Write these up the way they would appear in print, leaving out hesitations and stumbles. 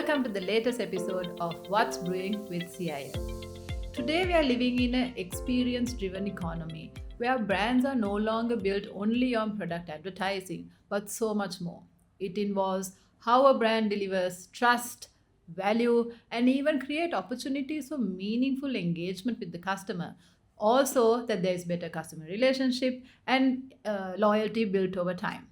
Welcome to the latest episode of What's Brewing with CIM. Today we are living in an experience-driven economy where brands are no longer built only on product advertising, but so much more. It involves how a brand delivers trust, value, and even create opportunities for meaningful engagement with the customer. Also, that there is better customer relationship and loyalty built over time.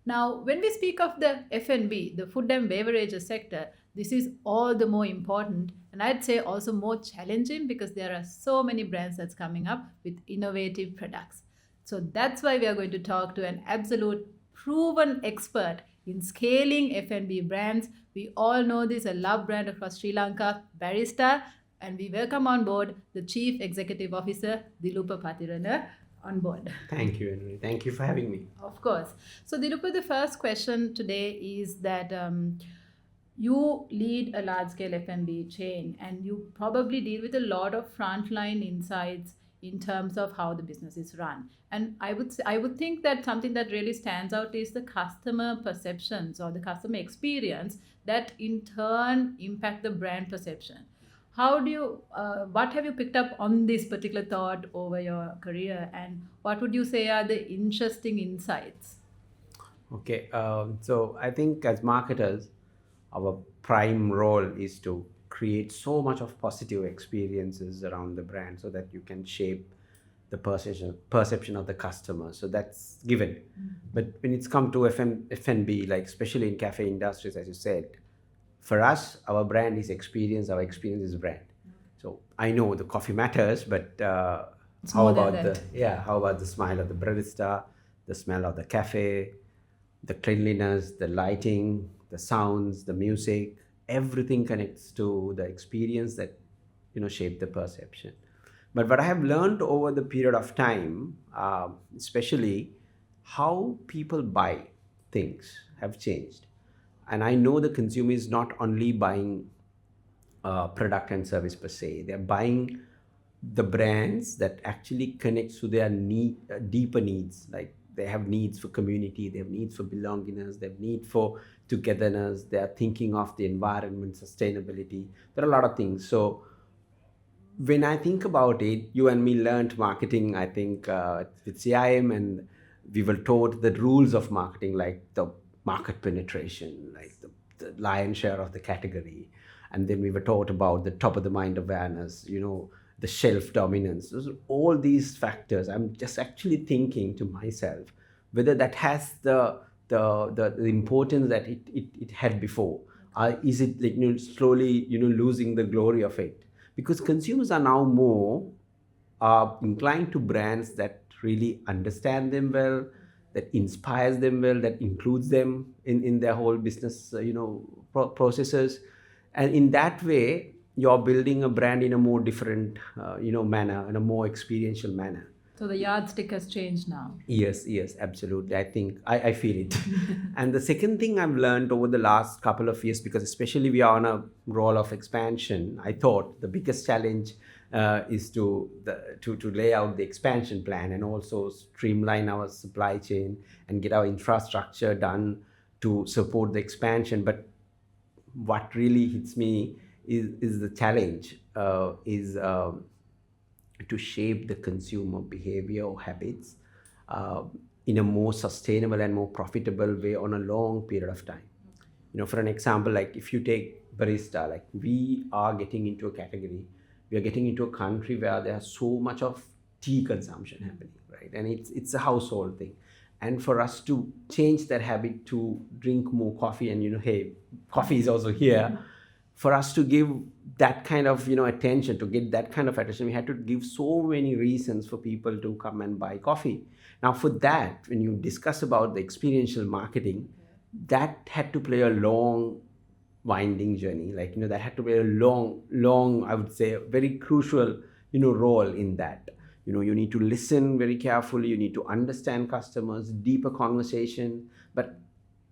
Now, when we speak of the F&B, the food and beverages sector, this is all the more important and I'd say also more challenging because there are so many brands that's coming up with innovative products. So that's why we are going to talk to an absolute proven expert in scaling F&B brands. We all know this, a loved brand across Sri Lanka, Barista, and we welcome on board the Chief Executive Officer, Dilupa Pathirana, on board. Thank you, Henry. Thank you for having me. Of course. So, Dilupa, the first question today is that you lead a large-scale F&B chain, and you probably deal with a lot of frontline insights in terms of how the business is run. And I would think that something that really stands out is the customer perceptions or the customer experience that in turn impact the brand perception. What have you picked up on this particular thought over your career, and what would you say are the interesting insights? Okay, so I think as marketers, our prime role is to create so much of positive experiences around the brand so that you can shape the perception of the customer. So that's given. Mm-hmm. But when it's come to F&B, like especially in cafe industries, as you said, for us, our brand is experience, our experience is brand. So I know the coffee matters, but how about the smile of the barista, the smell of the cafe, the cleanliness, the lighting, the sounds, the music, everything connects to the experience that shape the perception. But what I have learned over the period of time, especially how people buy things have changed. And I know the consumer is not only buying product and service per se. They're buying the brands that actually connects to their deeper needs. Like they have needs for community, they have needs for belongingness, they have need for togetherness. They are thinking of the environment, sustainability. There are a lot of things. So when I think about it, you and me learned marketing, I think, with CIM, and we were taught the rules of marketing, like the market penetration, like the lion's share of the category. And then we were taught about the top of the mind awareness, the shelf dominance. All these factors, I'm just actually thinking to myself whether that has the importance that it had before. Is it like, slowly losing the glory of it? Because consumers are now more inclined to brands that really understand them well, that inspires them well, that includes them in their whole business, processes. And in that way, you're building a brand in a more different, manner, in a more experiential manner. So the yardstick has changed now. Yes, absolutely. I think I feel it. And the second thing I've learned over the last couple of years, because especially we are on a role of expansion, I thought the biggest challenge is to lay out the expansion plan and also streamline our supply chain and get our infrastructure done to support the expansion. But what really hits me is the challenge is to shape the consumer behavior or habits in a more sustainable and more profitable way on a long period of time. For an example, like if you take Barista, like we are getting into a category, we are getting into a country where there's so much of tea consumption happening, right? And it's a household thing. And for us to change that habit to drink more coffee, and hey, coffee is also here. For us to give that kind of attention, to get that kind of attention, we had to give so many reasons for people to come and buy coffee. Now for that, when you discuss about the experiential marketing, that had to play a long winding journey, like that had to be a long, I would say, a very crucial role in that. You need to listen very carefully, you need to understand customers, deeper conversation, but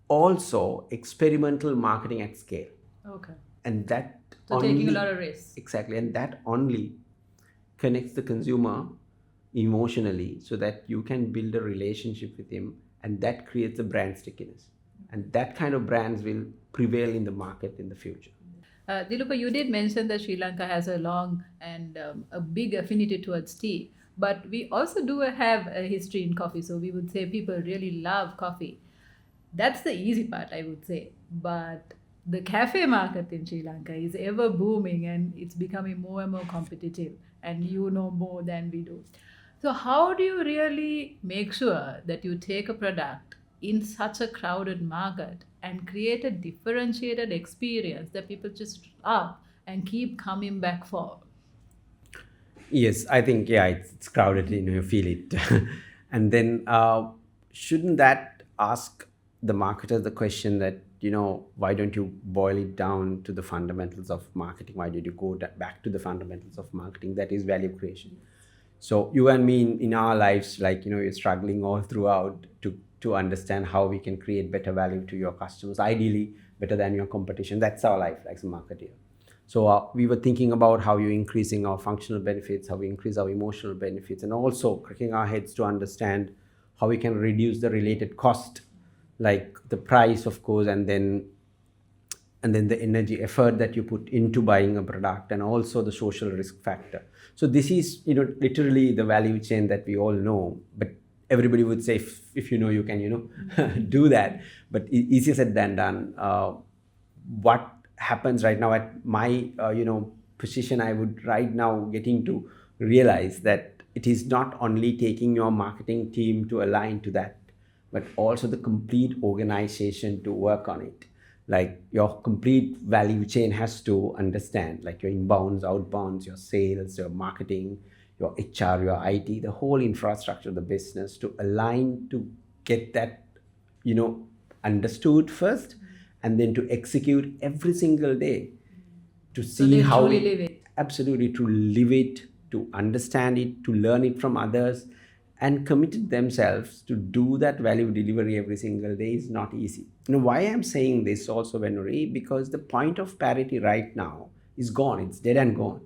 also experimental marketing at scale. Okay. And that taking a lot of risks. Exactly. And that only connects the consumer emotionally so that you can build a relationship with him, and that creates a brand stickiness. and that kind of brands will prevail in the market in the future. Dilupa, you did mention that Sri Lanka has a long and a big affinity towards tea, but we also do have a history in coffee. So we would say people really love coffee. That's the easy part, I would say. But the cafe market in Sri Lanka is ever booming and it's becoming more and more competitive. And you know more than we do. So, how do you really make sure that you take a product in such a crowded market and create a differentiated experience that people just love and keep coming back for? Yes, I think, yeah, it's crowded, you feel it. And then shouldn't that ask the marketer the question that, why don't you boil it down to the fundamentals of marketing? Why did you go back to the fundamentals of marketing? That is value creation. So you and me in our lives, like, you're struggling all throughout to understand how we can create better value to your customers, ideally better than your competition. That's our life as a marketer. So we were thinking about how you're increasing our functional benefits, how we increase our emotional benefits, and also cracking our heads to understand how we can reduce the related cost, like the price, of course, and then the energy effort that you put into buying a product, and also the social risk factor. So this is, literally the value chain that we all know, but everybody would say, if you know, you can, do that. But easier said than done. What happens right now at my position, I would right now getting to realize that it is not only taking your marketing team to align to that, but also the complete organization to work on it. Like your complete value chain has to understand, like your inbounds, outbounds, your sales, your marketing, your HR, your IT, the whole infrastructure of the business to align to get that, understood first, and then to execute every single day to So see they how truly live it. absolutely, to live it, to understand it, to learn it from others, and committed themselves to do that value delivery every single day is not easy. Why I'm saying this also, Venuri, because the point of parity right now is gone. It's dead and gone.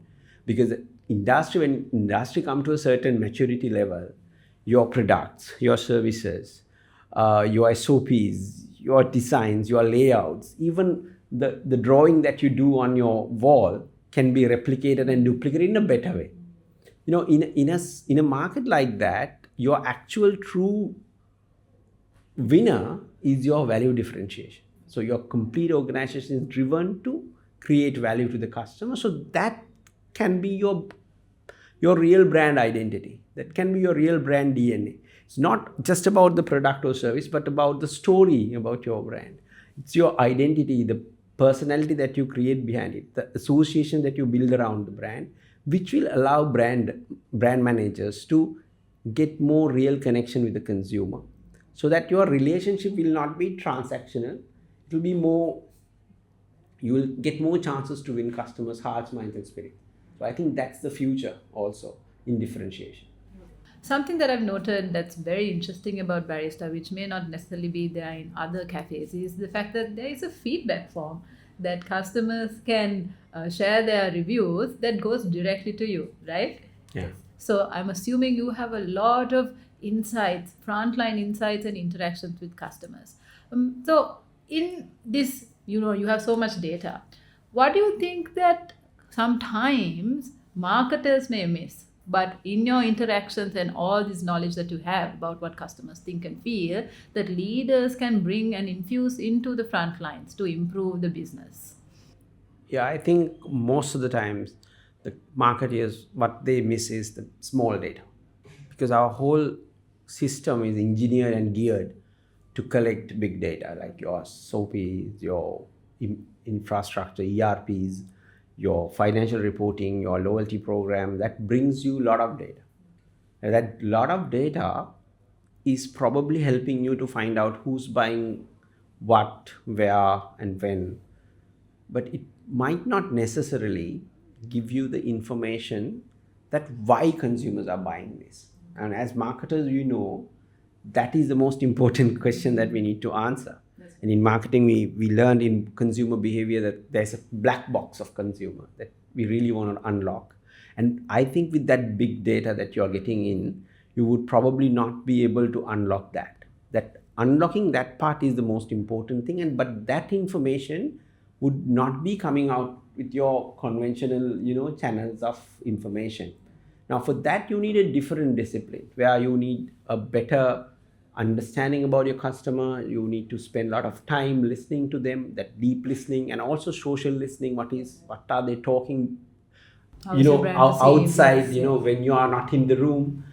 Because when industry come to a certain maturity level, your products, your services, your SOPs, your designs, your layouts, even the drawing that you do on your wall can be replicated and duplicated in a better way. In a market like that, your actual true winner is your value differentiation. So your complete organization is driven to create value to the customer. So that can be your real brand identity. That can be your real brand DNA. It's not just about the product or service, but about the story about your brand. It's your identity, the personality that you create behind it, the association that you build around the brand, which will allow brand managers to get more real connection with the consumer, so that your relationship will not be transactional. It will be more, you will get more chances to win customers' hearts, minds, and spirit. So I think that's the future also in differentiation. Something that I've noted that's very interesting about Barista, which may not necessarily be there in other cafes, is the fact that there is a feedback form that customers can share their reviews that goes directly to you, right? Yeah. So I'm assuming you have a lot of insights, frontline insights and interactions with customers. So in this, you have so much data. What do you think that sometimes marketers may miss? But in your interactions and all this knowledge that you have about what customers think and feel, that leaders can bring and infuse into the front lines to improve the business. Yeah, I think most of the times the marketers, what they miss is the small data, because our whole system is engineered and geared to collect big data, like your SOPs, your infrastructure, ERPs, your financial reporting, your loyalty program. That brings you a lot of data. And that lot of data is probably helping you to find out who's buying what, where, and when. But it might not necessarily give you the information that why consumers are buying this. And as marketers, that is the most important question that we need to answer. And in marketing, we learned in consumer behavior that there's a black box of consumer that we really want to unlock. And I think with that big data that you're getting in, you would probably not be able to unlock that. That unlocking that part is the most important thing, and but that information would not be coming out with your conventional, channels of information. Now for that you need a different discipline where you need a better understanding about your customer. You need to spend a lot of time listening to them, that deep listening, and also social listening. What are they talking, How is your brand perceived? outside, Yes. when you are not in the room.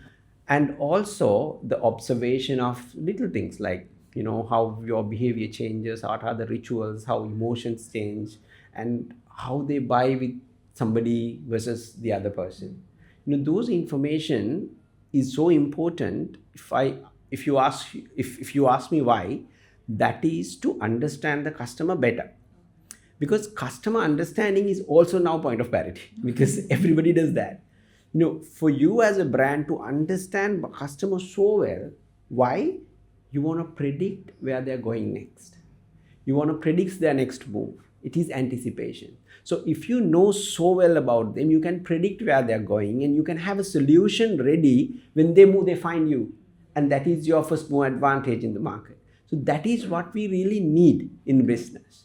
And also the observation of little things like, how your behavior changes, what are the rituals, how emotions change, and how they buy with somebody versus the other person. Those information is so important. If you ask me why, that is to understand the customer better, because customer understanding is also now point of parity because everybody does that. For you as a brand to understand customers so well, why? You want to predict where they're going next. You want to predict their next move. It is anticipation. So if you know so well about them, you can predict where they're going, and you can have a solution ready. When they move, they find you, and that is your first move advantage in the market. So that is what we really need in business.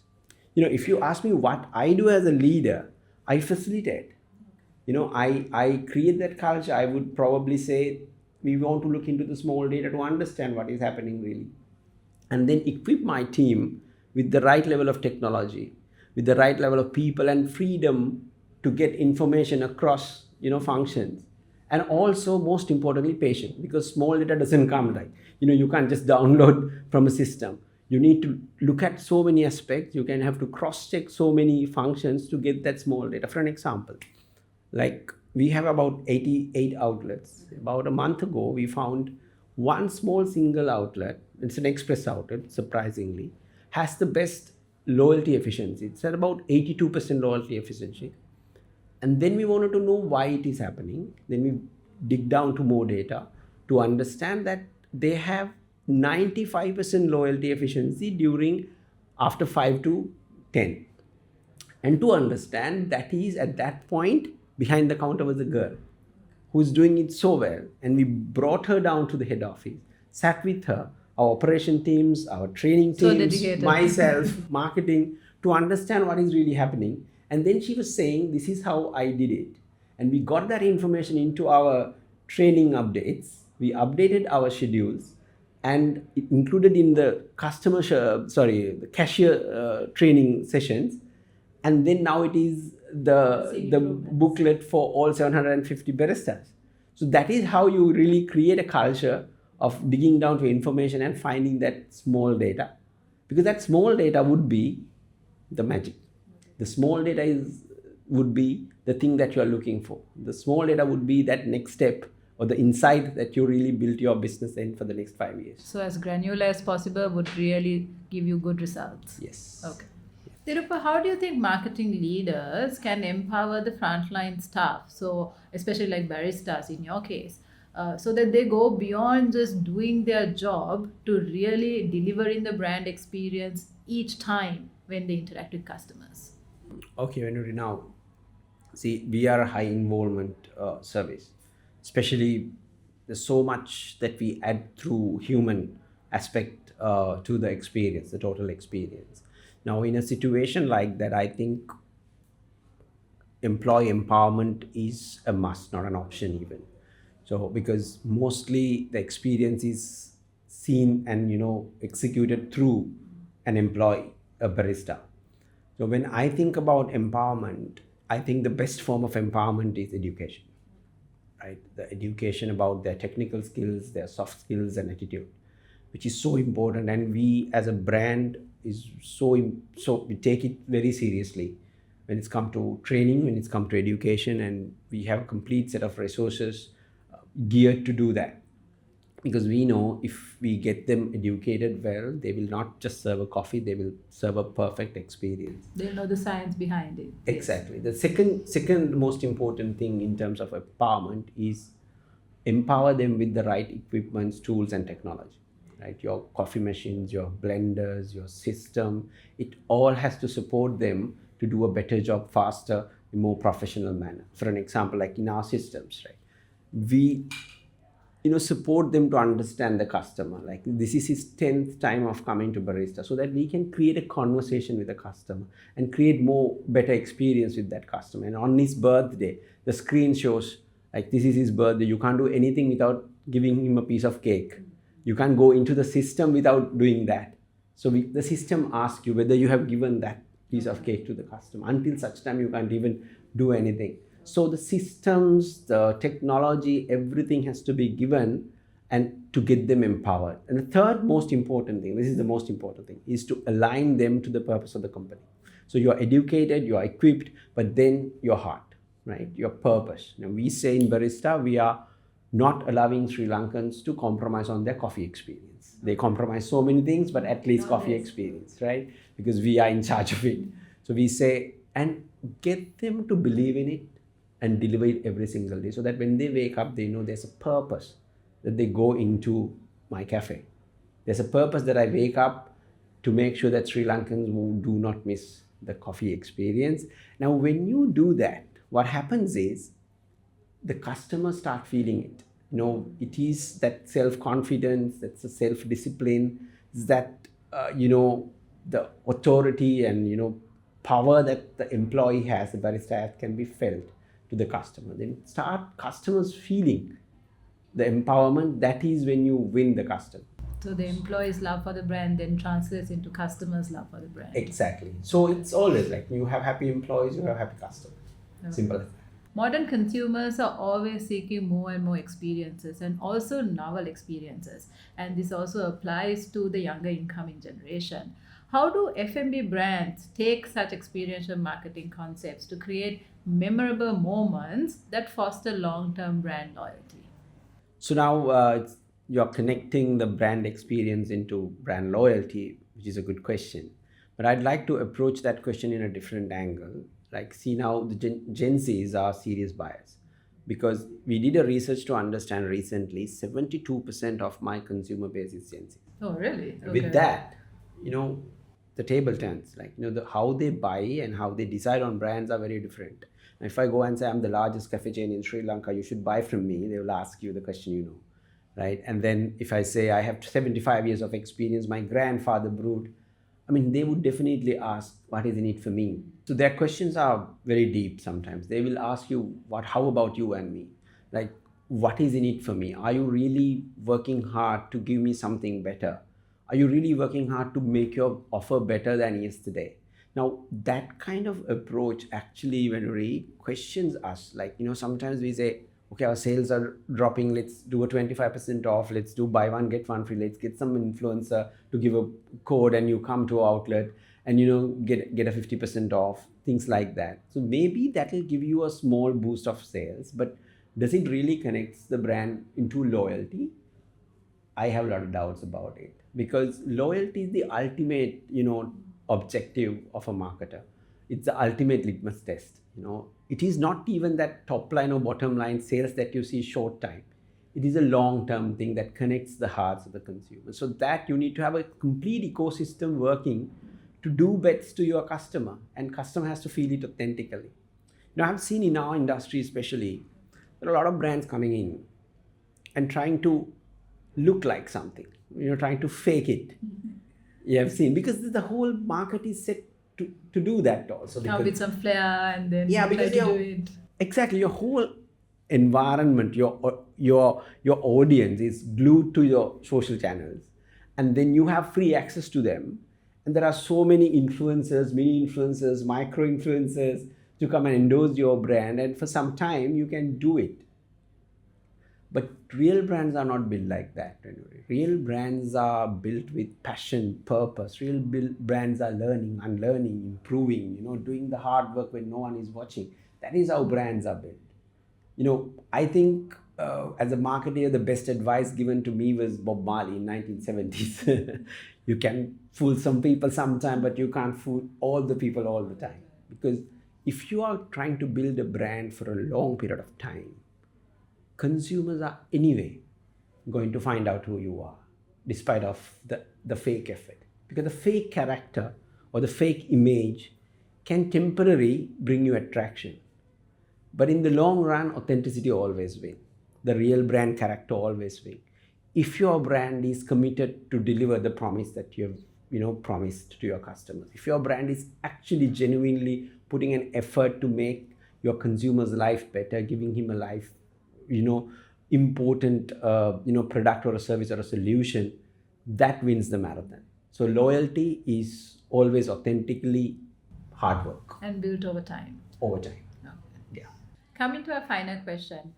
If you ask me what I do as a leader, I facilitate. I create that culture. I would probably say we want to look into the small data to understand what is happening really, and then equip my team with the right level of technology, with the right level of people and freedom to get information across, functions. And also most importantly, patience, because small data doesn't come like, you can't just download from a system. You need to look at so many aspects. You can have to cross check so many functions to get that small data. For an example, like we have about 88 outlets. About a month ago, we found one small single outlet. It's an express outlet, surprisingly, has the best loyalty efficiency. It's at about 82% loyalty efficiency. And then we wanted to know why it is happening. Then we dig down to more data to understand that they have 95% loyalty efficiency during after 5 to 10. And to understand that is at that point behind the counter was a girl who's doing it so well. And we brought her down to the head office, sat with her, our operation teams, our training So teams, dedicated. myself, marketing, to understand what is really happening. And then she was saying, this is how I did it. And we got that information into our training updates. We updated our schedules, and it included in the the cashier training sessions. And then now it is the booklet for all 750 baristas. So that is how you really create a culture of digging down to information and finding that small data, because that small data would be the magic. The small data would be the thing that you are looking for. The small data would be that next step or the insight that you really build your business in for the next 5 years. So as granular as possible would really give you good results. Yes. Okay. Dilupa, how do you think marketing leaders can empower the frontline staff? So, especially like baristas in your case, so that they go beyond just doing their job to really delivering the brand experience each time when they interact with customers. Okay, when now, see, we are a high involvement service, especially there's so much that we add through human aspect to the experience, the total experience. Now, in a situation like that, I think employee empowerment is a must, not an option even. So, because mostly the experience is seen and executed through an employee, a barista. So, when I think about empowerment, I think the best form of empowerment is education, right? The education about their technical skills, their soft skills, and attitude, which is so important. And we as a brand is so we take it very seriously when it's come to training, when it's come to education, and we have a complete set of resources geared to do that, because we know if we get them educated well, they will not just serve a coffee, they will serve a perfect experience. They know the science behind it. Exactly. The second most important thing in terms of empowerment is empower them with the right equipments, tools, and technology. Right, your coffee machines, your blenders, your system, it all has to support them to do a better job faster, in more professional manner. For an example, like in our systems, right, we support them to understand the customer. Like, this is his 10th time of coming to Barista, so that we can create a conversation with the customer and create more better experience with that customer. And on his birthday, the screen shows like, this is his birthday. You can't do anything without giving him a piece of cake. You can't go into the system without doing that. So the system asks you whether you have given that piece of cake to the customer. Until such time, you can't even do anything. So the systems, the technology, everything has to be given and to get them empowered. And the third most important thing, this is the most important thing, is to align them to the purpose of the company. So you are educated, you are equipped, but then your heart, right? Your purpose. We say in Barista, we are not allowing Sri Lankans to compromise on their coffee experience. They compromise so many things, but at least coffee experience, right? Because we are in charge of it. So we say, and get them to believe in it and deliver it every single day, so that when they wake up, they know there's a purpose that they go into my cafe. There's a purpose that I wake up to make sure that Sri Lankans do not miss the coffee experience. Now, when you do that, what happens is the customers start feeling it. It is that self-confidence, that's the self-discipline, that, the authority and, power that the employee has, the barista has, can be felt to the customer. Then start customers feeling the empowerment. That is when you win the customer. So the employees' love for the brand then translates into customers' love for the brand. Exactly. So it's always like, you have happy employees, you have happy customers. Okay. Simple as that. Modern consumers are always seeking more and more experiences, and also novel experiences. And this also applies to the younger incoming generation. How do F&B brands take such experiential marketing concepts to create memorable moments that foster long-term brand loyalty? So now you're connecting the brand experience into brand loyalty, which is a good question. But I'd like to approach that question in a different angle. Like, see, now the Gen Zs are serious buyers, because we did a research to understand recently 72% of my consumer base is Gen Z. Oh, really? Okay. With that, the table turns. Like, how they buy and how they decide on brands are very different. And if I go and say, I'm the largest cafe chain in Sri Lanka, you should buy from me, they will ask you the question, right? And then if I say I have 75 years of experience, my grandfather brewed, they would definitely ask, what is in it for me? So their questions are very deep sometimes. They will ask you, how about you and me? Like, what is in it for me? Are you really working hard to give me something better? Are you really working hard to make your offer better than yesterday? Now, that kind of approach actually, when we questions us, like, sometimes we say, okay, our sales are dropping, let's do a 25% off, let's do buy one, get one free, let's get some influencer to give a code and you come to our outlet and, get a 50% off, things like that. So maybe that will give you a small boost of sales, but does it really connect the brand into loyalty? I have a lot of doubts about it, because loyalty is the ultimate, objective of a marketer. It's the ultimate litmus test. It is not even that top line or bottom line sales that you see short time. It is a long-term thing that connects the hearts of the consumer. So that you need to have a complete ecosystem working to do bets to your customer, and customer has to feel it authentically. I've seen in our industry especially, there are a lot of brands coming in and trying to look like something, trying to fake it. You have seen, because the whole market is set to do that also. With some flair and then try to do it. Exactly. Your whole environment, your audience is glued to your social channels, and then you have free access to them. And there are so many influencers, mini influencers, micro influencers to come and endorse your brand, and for some time you can do it. But real brands are not built like that. Real brands are built with passion, purpose. Real brands are learning, unlearning, improving, doing the hard work when no one is watching. That is how brands are built. I think as a marketer, the best advice given to me was Bob Marley in 1970s. You can fool some people sometime, but you can't fool all the people all the time. Because if you are trying to build a brand for a long period of time, consumers are anyway going to find out who you are, despite of the fake effort. Because the fake character or the fake image can temporarily bring you attraction. But in the long run, authenticity always wins. the real brand character always wins. If your brand is committed to deliver the promise that you have, promised to your customers, if your brand is actually genuinely putting an effort to make your consumer's life better, giving him a life, important, product or a service or a solution, that wins the marathon. So loyalty is always authentically hard work And built over time. over time. Okay. Yeah. Coming to a final question,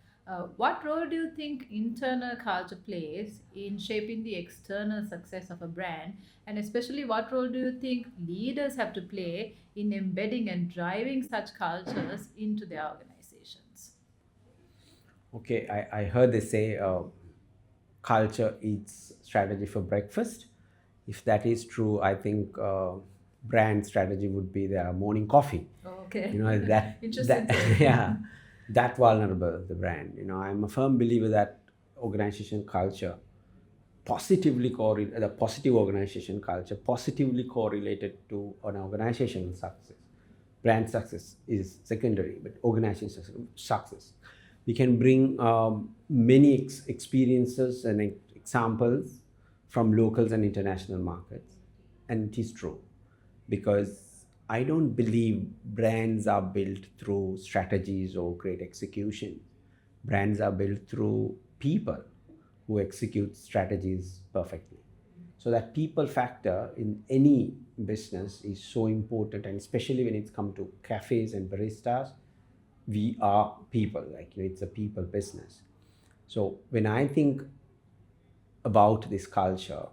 what role do you think internal culture plays in shaping the external success of a brand? And especially, what role do you think leaders have to play in embedding and driving such cultures into their organizations? Okay, I heard they say culture eats strategy for breakfast. If that is true, I think brand strategy would be their morning coffee. Okay. That Interesting. yeah, that vulnerable, the brand. I'm a firm believer that organization culture the positive organization culture positively correlated to an organizational success. Brand success is secondary, but organization success. We can bring many experiences and examples from locals and international markets, and it is true, because I don't believe brands are built through strategies or great execution. Brands are built through people who execute strategies perfectly. So that people factor in any business is so important, and especially when it's come to cafes and baristas, we are people, it's a people business. So when I think about this culture,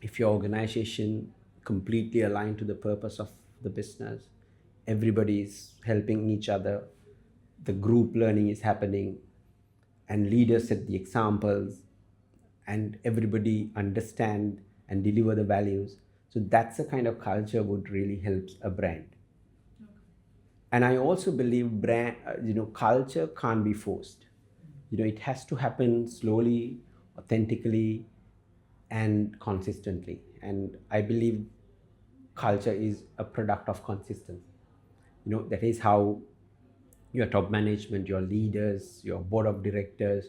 if your organization completely aligned to the purpose of the business, everybody is helping each other, the group learning is happening, and leaders set the examples, and everybody understand and deliver the values. So that's the kind of culture would really help a brand. And I also believe culture can't be forced. It has to happen slowly, authentically, and consistently. And I believe culture is a product of consistency. That is how your top management, your leaders, your board of directors,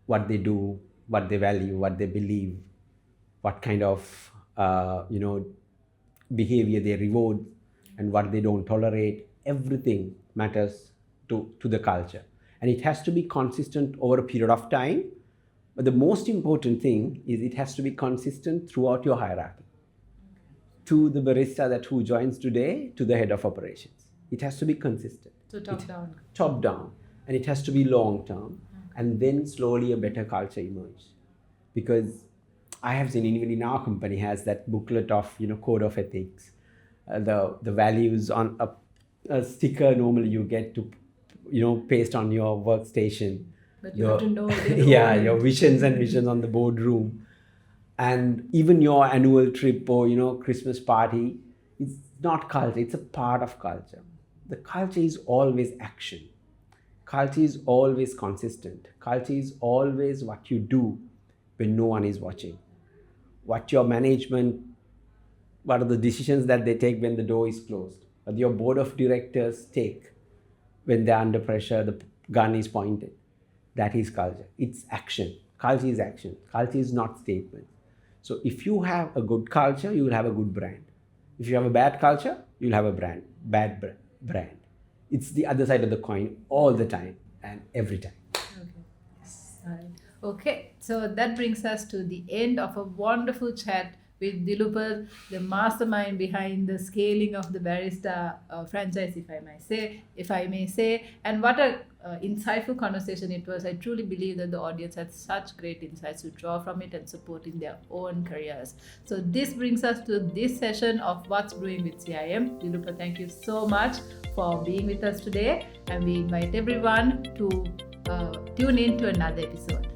what they do, what they value, what they believe, what kind of behavior they reward, and what they don't tolerate. Everything matters to the culture, and it has to be consistent over a period of time. But the most important thing is it has to be consistent throughout your hierarchy, to the barista who joins today to the head of operations. It has to be consistent. So top-down. Top-down. And it has to be long-term. And then slowly a better culture emerges. Because I have seen even in our company has that booklet of, code of ethics, the values on a sticker normally you get to, paste on your workstation. But you have to know. Yeah, your visions on the boardroom. And even your annual trip or Christmas party, it's not culture, it's a part of culture. The culture is always action. Culture is always consistent. Culture is always what you do when no one is watching. What your management, what are the decisions that they take when the door is closed? What your board of directors take when they're under pressure, the gun is pointed. That is culture. It's action. Culture is action. Culture is not statement. So if you have a good culture, you will have a good brand. If you have a bad culture, you'll have a bad brand. It's the other side of the coin all the time and every time. Okay. Yes. All right. Okay, so that brings us to the end of a wonderful chat with Dilupa, the mastermind behind the scaling of the Barista franchise, if I may say. And what a insightful conversation it was. I truly believe that the audience had such great insights to draw from it and support in their own careers. So this brings us to this session of What's Brewing with CIM. Dilupa, thank you so much for being with us today, and we invite everyone to tune in to another episode.